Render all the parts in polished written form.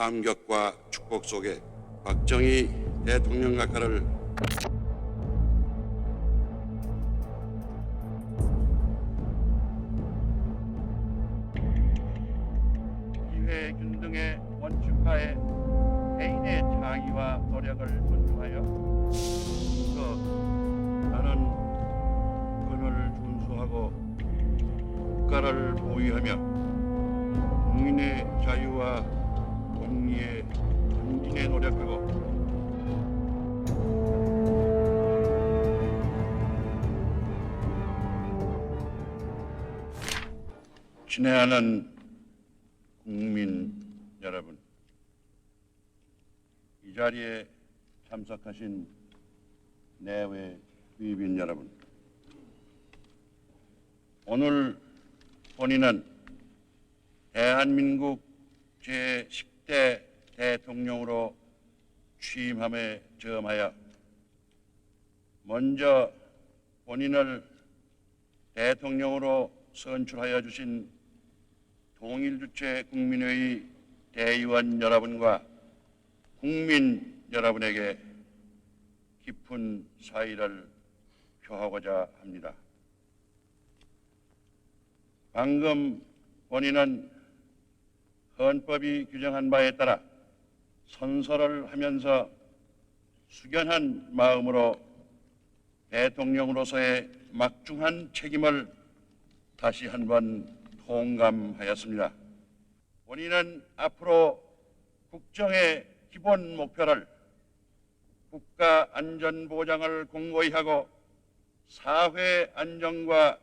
감격과 축복 속에 박정희 대통령과 그를 이회균 등의 원칙하에 개인의 창의와 노력을 존중하여 나는 권을 준수하고 국가를 보위하며 국민의 자유와 공리에 전진에 노력하고 친애하는 국민 여러분, 이 자리에 참석하신 내외 귀빈 여러분, 오늘 본인은 대한민국 제10대 대통령으로 취임함에 점하여 먼저 본인을 대통령으로 선출하여 주신 통일주체 국민회의 대의원 여러분과 국민 여러분에게 깊은 사의를 표하고자 합니다. 방금 본인은 헌법이 규정한 바에 따라 선서를 하면서 숙연한 마음으로 대통령으로서의 막중한 책임을 다시 한번 통감하였습니다. 본인은 앞으로 국정의 기본 목표를 국가 안전보장을 공고히 하고 사회 안정과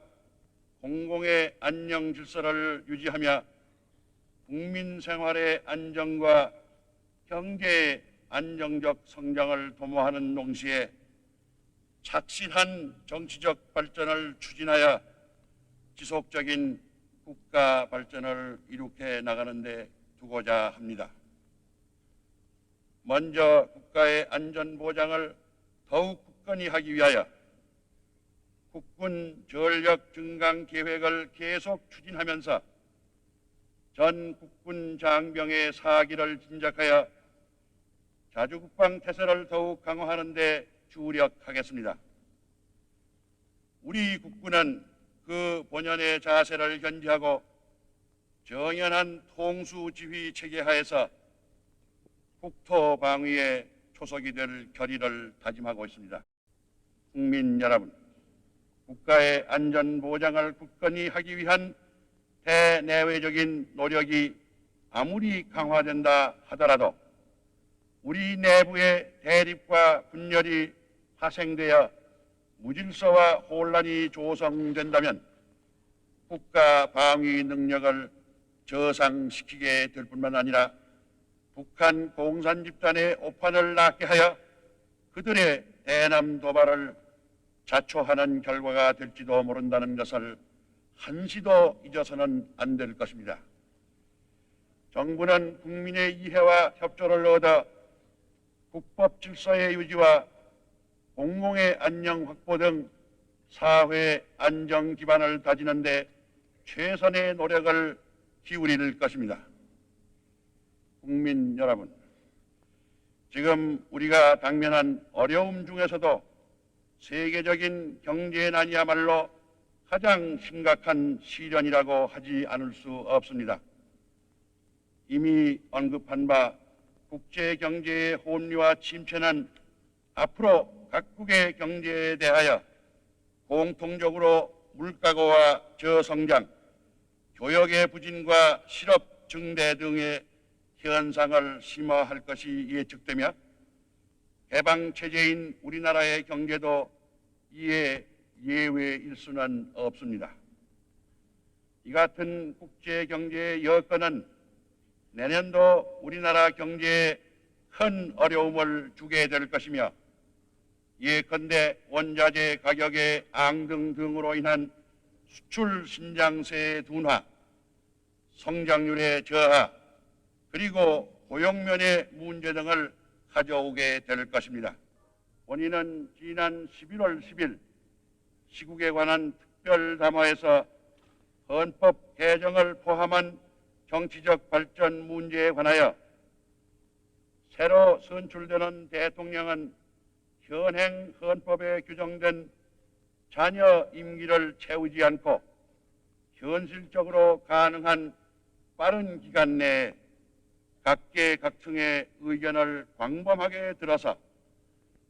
공공의 안녕 질서를 유지하며 국민 생활의 안정과 경제의 안정적 성장을 도모하는 동시에 착실한 정치적 발전을 추진하여 지속적인 국가 발전을 이룩해 나가는 데 두고자 합니다. 먼저 국가의 안전 보장을 더욱 굳건히 하기 위하여 국군 전력 증강 계획을 계속 추진하면서 전 국군 장병의 사기를 진작하여 자주국방 태세를 더욱 강화하는 데 주력하겠습니다. 우리 국군은 그 본연의 자세를 견지하고 정연한 통수지휘 체계 하에서 국토 방위의 초석이 될 결의를 다짐하고 있습니다. 국민 여러분, 국가의 안전 보장을 굳건히 하기 위한 대내외적인 노력이 아무리 강화된다 하더라도 우리 내부의 대립과 분열이 파생되어 무질서와 혼란이 조성된다면 국가 방위 능력을 저상시키게 될 뿐만 아니라 북한 공산 집단의 오판을 낳게 하여 그들의 대남 도발을 자초하는 결과가 될지도 모른다는 것을 한시도 잊어서는 안 될 것입니다. 정부는 국민의 이해와 협조를 얻어 국법 질서의 유지와 공공의 안녕 확보 등 사회 안정 기반을 다지는 데 최선의 노력을 기울일 것입니다. 국민 여러분, 지금 우리가 당면한 어려움 중에서도 세계적인 경제난이야말로 가장 심각한 시련이라고 하지 않을 수 없습니다. 이미 언급한 바 국제경제의 혼미와 침체는 앞으로 각국의 경제에 대하여 공통적으로 물가고와 저성장, 교역의 부진과 실업 증대 등의 현상을 심화할 것이 예측되며 개방체제인 우리나라의 경제도 이에 예외일 수는 없습니다. 이 같은 국제경제의 여건은 내년도 우리나라 경제에 큰 어려움을 주게 될 것이며 예컨대 원자재 가격의 앙등 등으로 인한 수출 신장세의 둔화, 성장률의 저하, 그리고 고용면의 문제 등을 가져오게 될 것입니다. 본인은 지난 11월 10일 시국에 관한 특별담화에서 헌법 개정을 포함한 정치적 발전 문제에 관하여 새로 선출되는 대통령은 현행 헌법에 규정된 자녀 임기를 채우지 않고 현실적으로 가능한 빠른 기간 내에 각계각층의 의견을 광범하게 들어서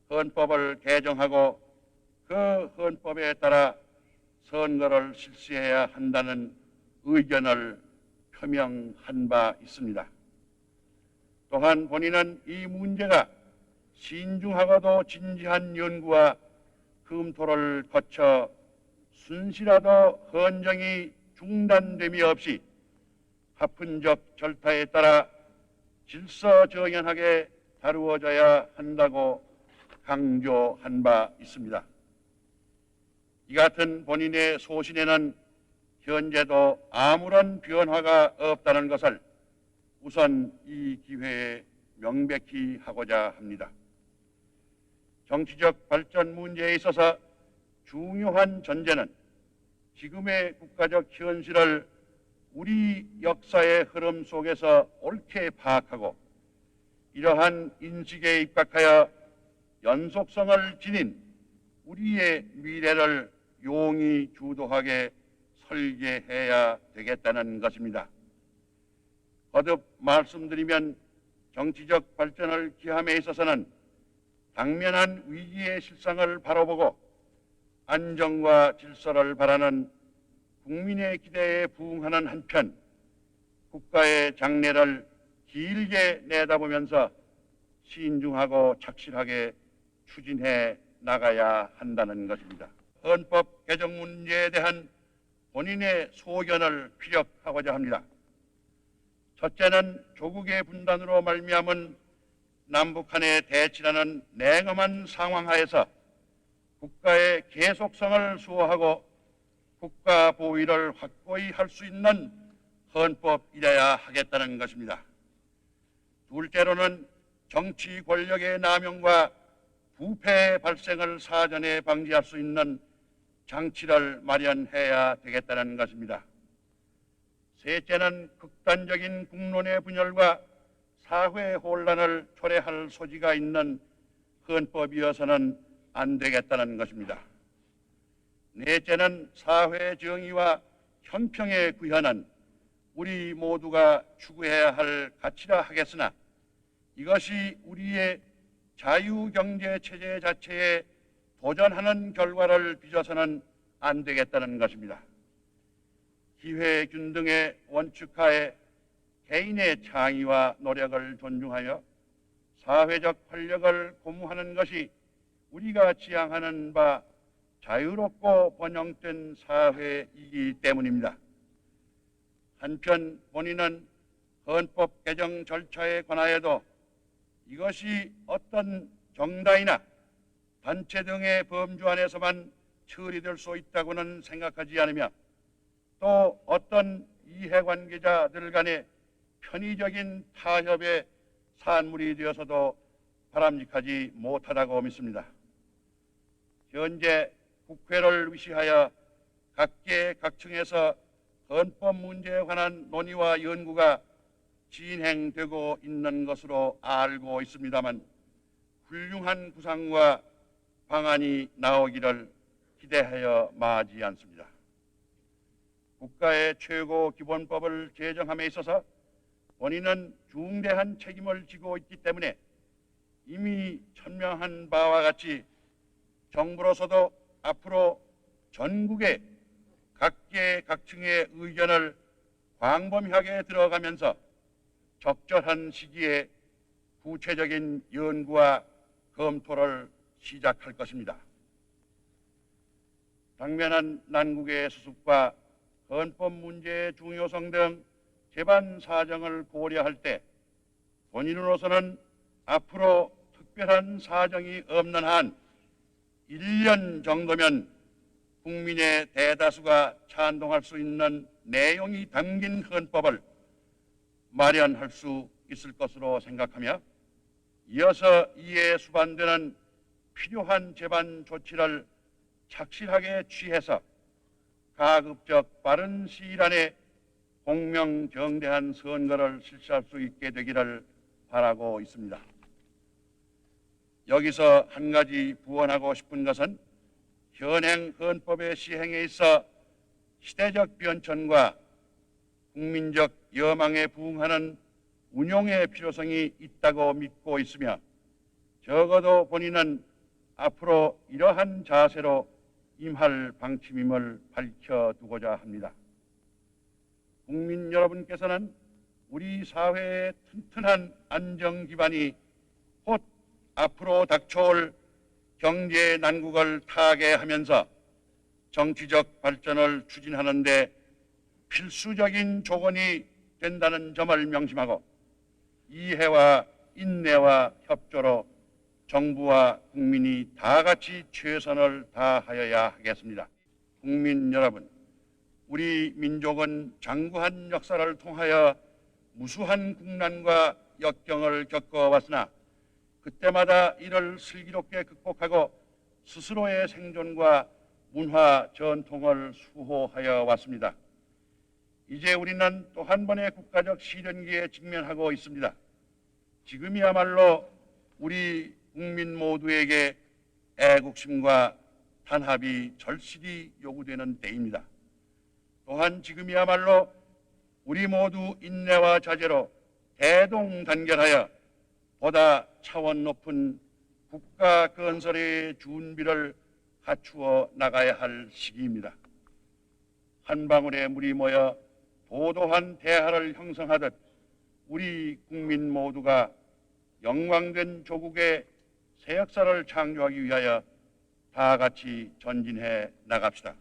헌법을 개정하고 그 헌법에 따라 선거를 실시해야 한다는 의견을 표명한 바 있습니다. 또한 본인은 이 문제가 신중하고도 진지한 연구와 검토를 거쳐 순시라도 헌정이 중단됨이 없이 합헌적 절차에 따라 질서정연하게 다루어져야 한다고 강조한 바 있습니다. 이 같은 본인의 소신에는 현재도 아무런 변화가 없다는 것을 우선 이 기회에 명백히 하고자 합니다. 정치적 발전 문제에 있어서 중요한 전제는 지금의 국가적 현실을 우리 역사의 흐름 속에서 옳게 파악하고 이러한 인식에 입각하여 연속성을 지닌 우리의 미래를 용이 주도하게 설계해야 되겠다는 것입니다. 거듭 말씀드리면 정치적 발전을 기함에 있어서는 당면한 위기의 실상을 바라보고 안정과 질서를 바라는 국민의 기대에 부응하는 한편 국가의 장래를 길게 내다보면서 신중하고 착실하게 추진해 나가야 한다는 것입니다. 헌법 개정 문제에 대한 본인의 소견을 피력하고자 합니다. 첫째는 조국의 분단으로 말미암은 남북한의 대치라는 냉엄한 상황 하에서 국가의 계속성을 수호하고 국가 보위를 확고히 할 수 있는 헌법이라야 하겠다는 것입니다. 둘째로는 정치 권력의 남용과 부패 발생을 사전에 방지할 수 있는 장치를 마련해야 되겠다는 것입니다. 셋째는 극단적인 국론의 분열과 사회 혼란을 초래할 소지가 있는 헌법이어서는 안 되겠다는 것입니다. 넷째는 사회 정의와 형평에 구현한 우리 모두가 추구해야 할 가치라 하겠으나 이것이 우리의 자유경제체제 자체에 도전하는 결과를 빚어서는 안 되겠다는 것입니다. 기회균등의 원칙하에 개인의 창의와 노력을 존중하여 사회적 활력을 고무하는 것이 우리가 지향하는 바 자유롭고 번영된 사회이기 때문입니다. 한편 본인은 헌법 개정 절차에 관하여도 이것이 어떤 정당이나 단체 등의 범주 안에서만 처리될 수 있다고는 생각하지 않으며 또 어떤 이해관계자들 간의 편의적인 타협의 산물이 되어서도 바람직하지 못하다고 믿습니다. 현재 국회를 위시하여 각계각층에서 헌법 문제에 관한 논의와 연구가 진행되고 있는 것으로 알고 있습니다만 훌륭한 구상과 방안이 나오기를 기대하여 마지 않습니다. 국가의 최고 기본법을 제정함에 있어서 본인은 중대한 책임을 지고 있기 때문에 이미 천명한 바와 같이 정부로서도 앞으로 전국의 각계각층의 의견을 광범위하게 들어가면서 적절한 시기에 구체적인 연구와 검토를 시작할 것입니다. 당면한 난국의 수습과 헌법 문제의 중요성 등 재반 사정을 고려할 때 본인으로서는 앞으로 특별한 사정이 없는 한 1년 정도면 국민의 대다수가 찬동할 수 있는 내용이 담긴 헌법을 마련할 수 있을 것으로 생각하며 이어서 이에 수반되는 필요한 재반 조치를 착실하게 취해서 가급적 빠른 시일 안에 공명정대한 선거를 실시할 수 있게 되기를 바라고 있습니다. 여기서 한 가지 부언하고 싶은 것은 현행 헌법의 시행에 있어 시대적 변천과 국민적 여망에 부응하는 운용의 필요성이 있다고 믿고 있으며 적어도 본인은 앞으로 이러한 자세로 임할 방침임을 밝혀두고자 합니다. 국민 여러분께서는 우리 사회의 튼튼한 안정 기반이 곧 앞으로 닥쳐올 경제 난국을 타개하면서 정치적 발전을 추진하는 데 필수적인 조건이 된다는 점을 명심하고 이해와 인내와 협조로 정부와 국민이 다 같이 최선을 다하여야 하겠습니다. 국민 여러분, 우리 민족은 장구한 역사를 통하여 무수한 국난과 역경을 겪어왔으나 그때마다 이를 슬기롭게 극복하고 스스로의 생존과 문화 전통을 수호하여 왔습니다. 이제 우리는 또 한 번의 국가적 시련기에 직면하고 있습니다. 지금이야말로 우리 국민 모두에게 애국심과 단합이 절실히 요구되는 때입니다. 또한 지금이야말로 우리 모두 인내와 자제로 대동단결하여 보다 차원 높은 국가 건설의 준비를 갖추어 나가야 할 시기입니다. 한 방울의 물이 모여 도도한 대하를 형성하듯 우리 국민 모두가 영광된 조국의 새 역사를 창조하기 위하여 다 같이 전진해 나갑시다.